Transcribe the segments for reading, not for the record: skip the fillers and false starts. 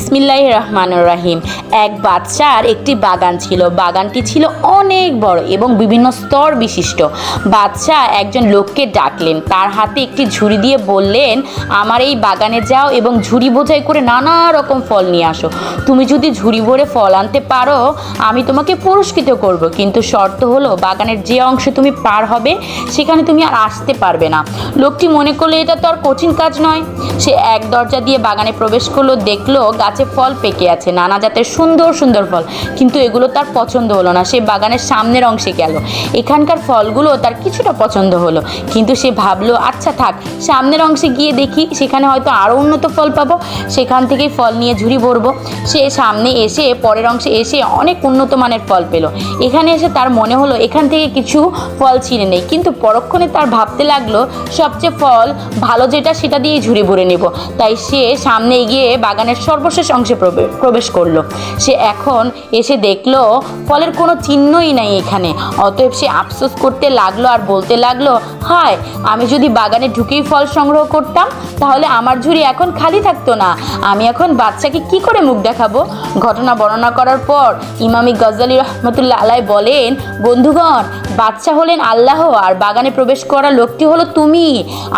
বিসমিল্লাহির রহমানির রহিম। এক বাদশার একটি বাগান ছিল। বাগানটি ছিল অনেক বড় এবং বিভিন্ন স্তর বিশিষ্ট। বাদশাহ একজন লোককে ডাকলেন, তার হাতে একটি ঝুড়ি দিয়ে বললেন, আমার এই বাগানে যাও এবং ঝুড়ি বোঝাই করে নানা রকম ফল নিয়ে আসো। তুমি যদি ঝুড়ি ভরে ফল আনতে পারো আমি তোমাকে পুরস্কৃত করব, কিন্তু শর্ত হলো বাগানের যে অংশে তুমি পার হবে সেখানে তুমি আর আসতে পারবে না। লোকটি মনে করলো এটা তো আর কঠিন কাজ নয়। সে এক দরজা দিয়ে বাগানে প্রবেশ করলো, দেখলো গাছে ফল পেকে আছে, নানা জাতের সুন্দর সুন্দর ফল, কিন্তু এগুলো তার পছন্দ হলো না। সে বাগানের সামনের অংশে গেল, এখানকার ফলগুলো তার কিছুটা পছন্দ হলো, কিন্তু সে ভাবলো আচ্ছা থাক, সামনের অংশে গিয়ে দেখি, সেখানে হয়তো আরও উন্নত ফল পাবো, সেখান থেকেই ফল নিয়ে ঝুড়ি ভরবো। সে সামনে এসে পরের অংশে এসে অনেক উন্নত মানের ফল পেল। এখানে এসে তার মনে হলো এখান থেকে কিছু ফল ছিঁড়ে নেই, কিন্তু পরক্ষণে তার ভাবতে লাগলো সবচেয়ে ফল ভালো যেটা সেটা দিয়েই ঝুড়ি ভরে নেব। তাই সে সামনে এগিয়ে বাগানের সর্বশেষ অংশে প্রবেশ করলো। সে এখন এসে দেখলো ফলের কোনো চিহ্নই নাই এখানে। অতএব সে আফসোস করতে লাগলো আর বলতে লাগলো, হায়, আমি যদি বাগানে ঢুকেই ফল সংগ্রহ করতাম তাহলে আমার ঝুড়ি এখন খালি থাকতো না। আমি এখন বাচ্চাকে কি করে মুখ দেখাবো? ঘটনা বর্ণনা করার পর ইমাম গজ্জালী রহমতুল্লাহ আলাইহি বলেন, বন্ধুগণ, বাচ্চা হলেন আল্লাহ আর বাগানে প্রবেশ করা লোকটি হলো তুমি।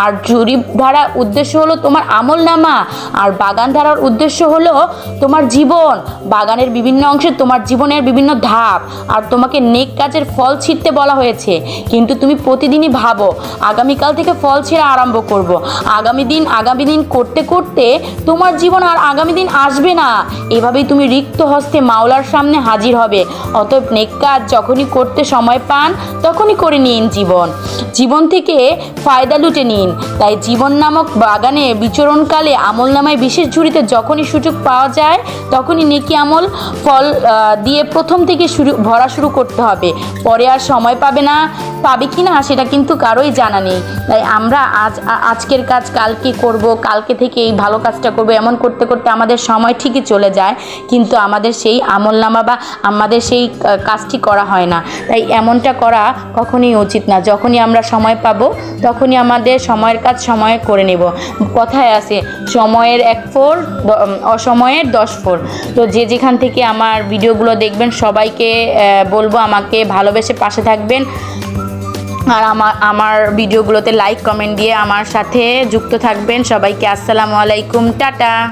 আর ঝুড়ি ধারার উদ্দেশ্য হলো তোমার আমল নামা, আর বাগান ধারার উদ্দেশ্য হলো তোমার জীবন। বাগানের বিভিন্ন অংশে তোমার জীবনের বিভিন্ন ধাপ, আর তোমাকে নেক কাজের ফল ছিঁড়তে বলা হয়েছে। কিন্তু তুমি প্রতিদিনই ভাবো আগামীকাল থেকে ফল ছিঁড়া আরম্ভ করব। আগামী দিন করতে করতে তোমার জীবন আর আগামী দিন আসবে না। এভাবেই তুমি রিক্ত হস্তে মাওলার সামনে হাজির হবে। অতএব নেক কাজ যখনই করতে সময় পান তখনই করে নিন। জীবন থেকে ফায়দা লুটে নিন। তাই জীবন নামক বাগানে বিচরণকালে আমল নামায় বিশেষ ঝুড়িতে যখনই সুযোগ পাওয়া যায় তখনই নেকি আমল ফল দিয়ে প্রথম থেকে ভরা শুরু করতে হবে। পরে আর সময় পাবে কি না সেটা কিন্তু কারোই জানা নেই। তাই আমরা আজকের কাজ কালকে করব, কালকে থেকে এই ভালো কাজটা করব, এমন করতে করতে আমাদের সময় ঠিকই চলে যায়, কিন্তু আমাদের সেই আমলনামা বা আমাদের সেই কাজটি করা হয় না। তাই এমনটা করা কখনোই উচিত না। যখনই আমরা সময় পাবো তখনই আমাদের সময়ের কাজ সময়ে করে নেব। কথায় আছে, সময়ের 1 ফোর অসময়ের 10 ফোর। তো যে যেখান থেকে আমার ভিডিওগুলো দেখবেন সবাইকে বলবো আমাকে ভালোবেসে পাশে থাকবেন, আর আমার ভিডিওগুলোতে লাইক কমেন্ট দিয়ে আমার সাথে যুক্ত থাকবেন। সবাইকে আসসালামু আলাইকুম, টাটা।